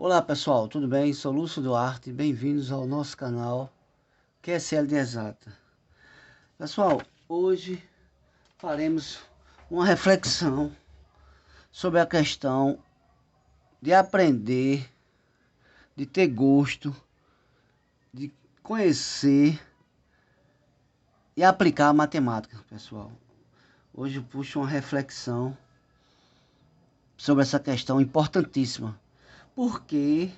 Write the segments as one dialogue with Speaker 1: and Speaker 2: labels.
Speaker 1: Olá pessoal, tudo bem? Sou Lúcio Duarte, bem-vindos ao nosso canal QSL de Exata. Pessoal, hoje faremos uma reflexão sobre a questão de aprender, de ter gosto, de conhecer e aplicar a matemática, pessoal. Hoje eu puxo uma reflexão sobre essa questão importantíssima. Por que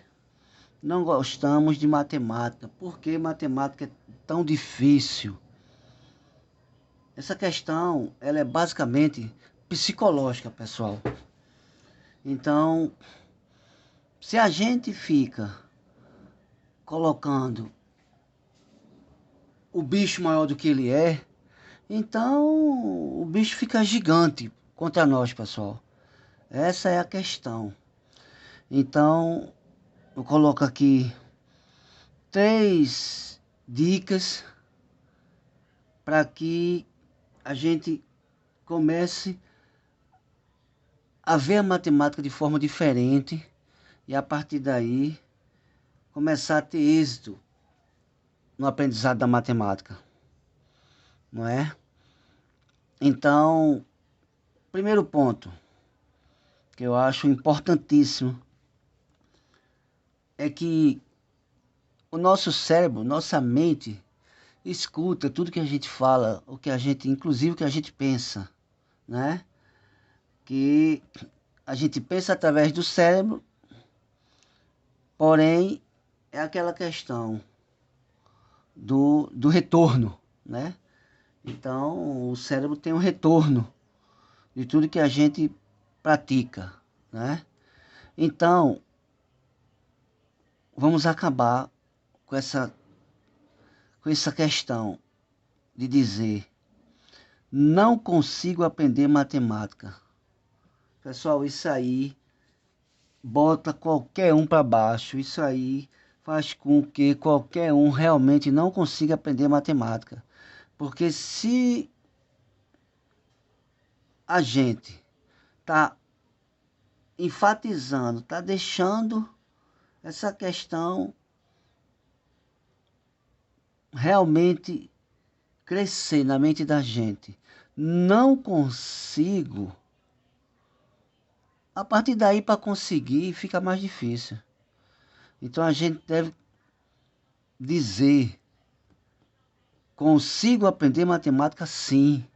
Speaker 1: não gostamos de matemática? Por que matemática é tão difícil? Essa questão, ela é basicamente psicológica, pessoal. Então, se a gente fica colocando o bicho maior do que ele é, então o bicho fica gigante contra nós, pessoal. Essa é a questão. Então, eu coloco aqui 3 dicas para que a gente comece a ver a matemática de forma diferente e a partir daí começar a ter êxito no aprendizado da matemática, não é? Então, primeiro ponto que eu acho importantíssimo é que o nosso cérebro, nossa mente, escuta tudo que a gente fala, o que a gente, inclusive o que a gente pensa, né? Que a gente pensa através do cérebro, porém é aquela questão do retorno, né? Então, o cérebro tem um retorno de tudo que a gente pratica, né? Então, vamos acabar com essa questão de dizer não consigo aprender matemática. Pessoal, isso aí bota qualquer um para baixo. Isso aí faz com que qualquer um realmente não consiga aprender matemática. Porque se a gente está enfatizando, está deixando essa questão realmente crescer na mente da gente, não consigo, a partir daí para conseguir fica mais difícil. Então a gente deve dizer, consigo aprender matemática sim.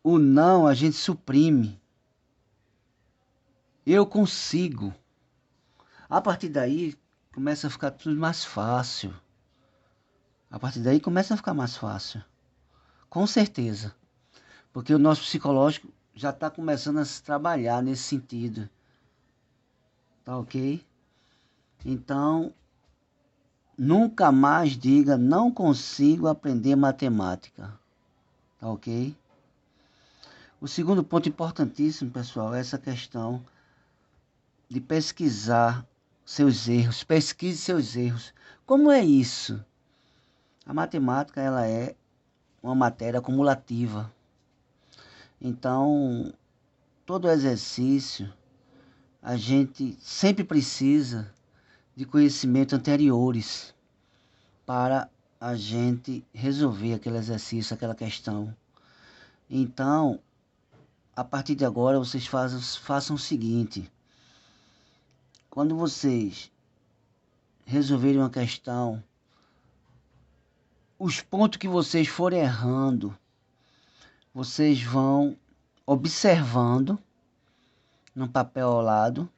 Speaker 1: O não a gente suprime. Eu consigo. A partir daí começa a ficar tudo mais fácil. A partir daí começa a ficar mais fácil. Com certeza. Porque o nosso psicológico já está começando a se trabalhar nesse sentido. Tá ok? Então, nunca mais diga não consigo aprender matemática. Tá ok? O segundo ponto importantíssimo, pessoal, é essa questão de pesquisar seus erros. Pesquise seus erros. Como é isso? A matemática, ela é uma matéria acumulativa. Então, todo exercício, a gente sempre precisa de conhecimentos anteriores para a gente resolver aquele exercício, aquela questão. Então, a partir de agora, vocês façam o seguinte. Quando vocês resolverem uma questão, os pontos que vocês forem errando, vocês vão observando no papel ao lado.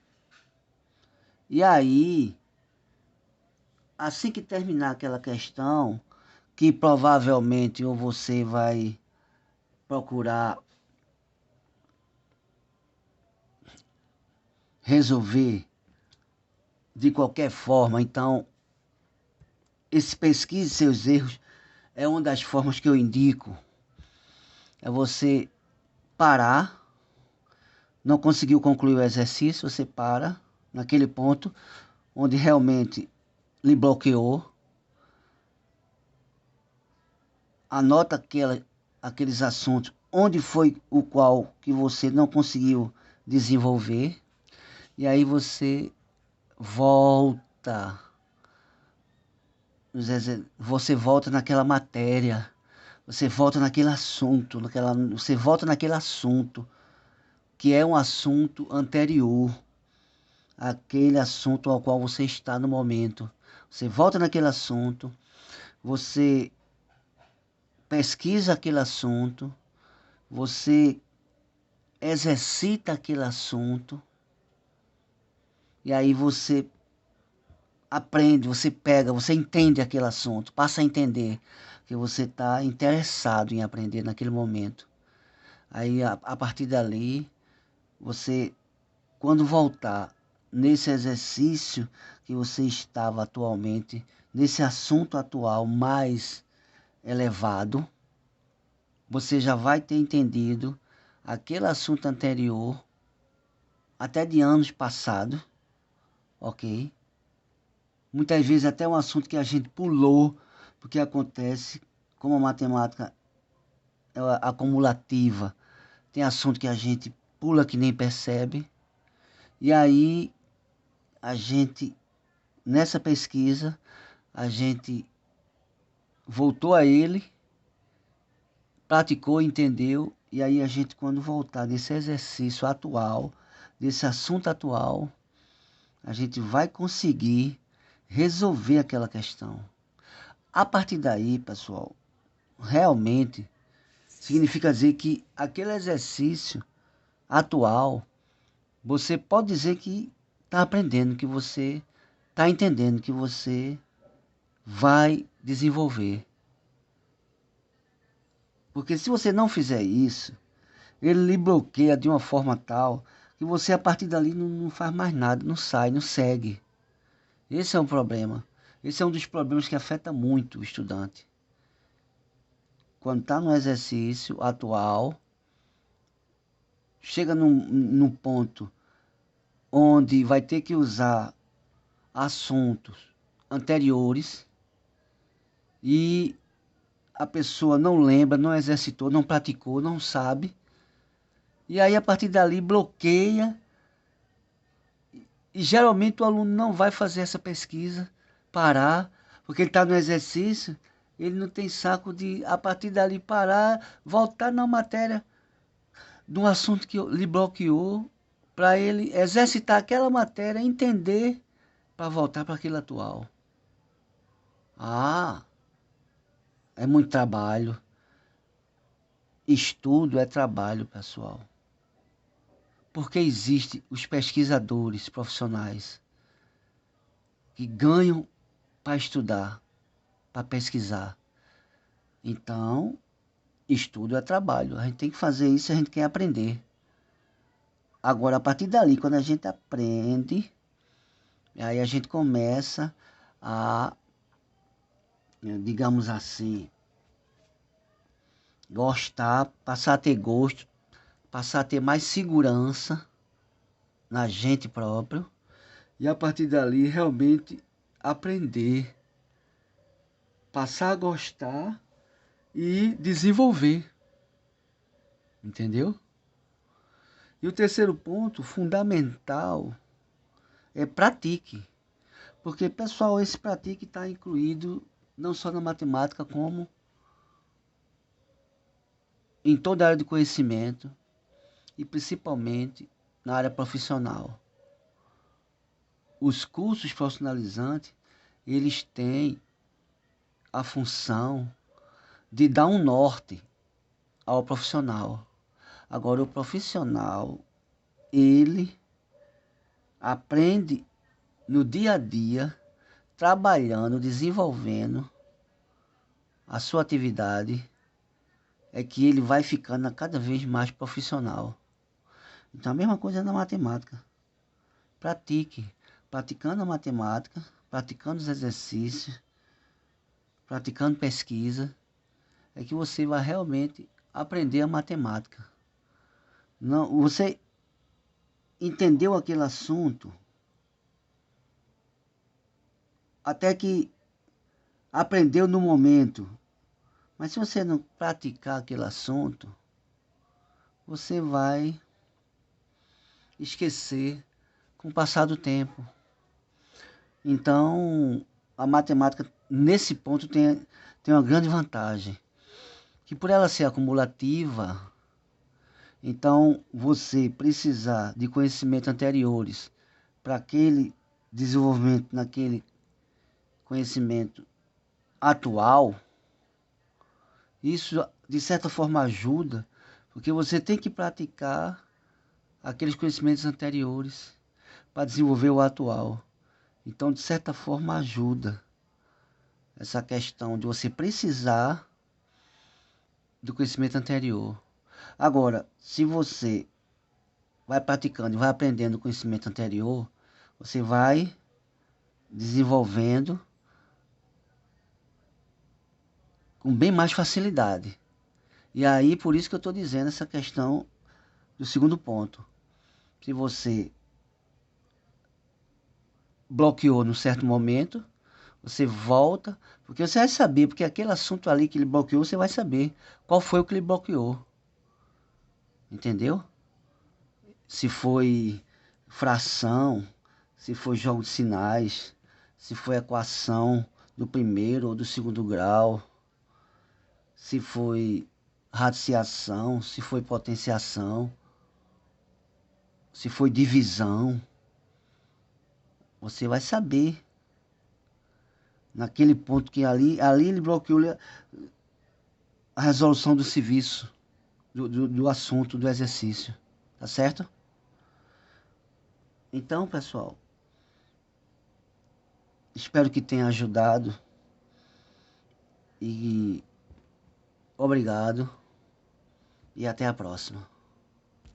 Speaker 1: E aí, assim que terminar aquela questão, que provavelmente ou você vai procurar resolver de qualquer forma, então esse pesquise seus erros é uma das formas que eu indico. É você parar, não conseguiu concluir o exercício, você para naquele ponto onde realmente lhe bloqueou, anota aqueles assuntos onde foi o qual que você não conseguiu desenvolver, e aí você volta. Você volta naquela matéria. Você volta naquele assunto. Você volta naquele assunto, que é um assunto anterior àquele assunto ao qual você está no momento. Você volta naquele assunto. Você pesquisa aquele assunto. Você exercita aquele assunto. E aí você aprende, você pega, você entende aquele assunto, passa a entender que você está interessado em aprender naquele momento. Aí, a partir dali, você, quando voltar nesse exercício que você estava atualmente, nesse assunto atual mais elevado, você já vai ter entendido aquele assunto anterior, até de anos passados, ok? Muitas vezes até um assunto que a gente pulou, porque acontece, como a matemática é acumulativa, tem assunto que a gente pula que nem percebe, e aí a gente, nessa pesquisa, a gente voltou a ele, praticou, entendeu, e aí a gente, quando voltar desse exercício atual, desse assunto atual, a gente vai conseguir resolver aquela questão. A partir daí, pessoal, realmente significa dizer que aquele exercício atual, você pode dizer que está aprendendo, que você está entendendo, que você vai desenvolver. Porque se você não fizer isso, ele lhe bloqueia de uma forma tal que você a partir dali não faz mais nada, não sai, não segue. Esse é um problema. Esse é um dos problemas que afeta muito o estudante. Quando está no exercício atual, chega num ponto onde vai ter que usar assuntos anteriores e a pessoa não lembra, não exercitou, não praticou, não sabe. E aí, a partir dali, bloqueia. E geralmente o aluno não vai fazer essa pesquisa, parar, porque ele está no exercício, ele não tem saco de, a partir dali, parar, voltar na matéria de um assunto que lhe bloqueou, para ele exercitar aquela matéria, entender, para voltar para aquele atual. Ah, é muito trabalho. Estudo é trabalho, pessoal. Porque existem os pesquisadores profissionais que ganham para estudar, para pesquisar. Então, estudo é trabalho. A gente tem que fazer isso, a gente quer aprender. Agora, a partir dali, quando a gente aprende, aí a gente começa a, digamos assim, gostar, passar a ter gosto, passar a ter mais segurança na gente próprio. E a partir dali, realmente aprender, passar a gostar e desenvolver. Entendeu? E o terceiro ponto, fundamental, é pratique. Porque, pessoal, esse pratique está incluído não só na matemática, como em toda a área de conhecimento e principalmente na área profissional. Os cursos profissionalizantes, eles têm a função de dar um norte ao profissional. Agora, o profissional, ele aprende no dia a dia, trabalhando, desenvolvendo a sua atividade, é que ele vai ficando cada vez mais profissional. Então, a mesma coisa é na matemática. Pratique. Praticando a matemática, praticando os exercícios, praticando pesquisa, é que você vai realmente aprender a matemática. Não, você entendeu aquele assunto, até que aprendeu no momento. Mas se você não praticar aquele assunto, você vai esquecer com o passar do tempo. Então, a matemática, nesse ponto, tem uma grande vantagem. Que por ela ser acumulativa, então você precisar de conhecimentos anteriores para aquele desenvolvimento naquele conhecimento atual, isso de certa forma ajuda, porque você tem que praticar aqueles conhecimentos anteriores para desenvolver o atual. Então, de certa forma, ajuda essa questão de você precisar do conhecimento anterior. Agora, se você vai praticando e vai aprendendo o conhecimento anterior, você vai desenvolvendo com bem mais facilidade. E aí, por isso que eu estou dizendo essa questão do segundo ponto. Se você bloqueou num certo momento, você volta, porque você vai saber, porque aquele assunto ali que ele bloqueou, você vai saber qual foi o que ele bloqueou. Entendeu? Se foi fração, se foi jogo de sinais, se foi equação do primeiro ou do segundo grau, se foi radiciação, se foi potenciação, se foi divisão, você vai saber. Naquele ponto que ali ele bloqueou a resolução do serviço, do assunto, do exercício. Tá certo? Então, pessoal, espero que tenha ajudado e obrigado e até a próxima.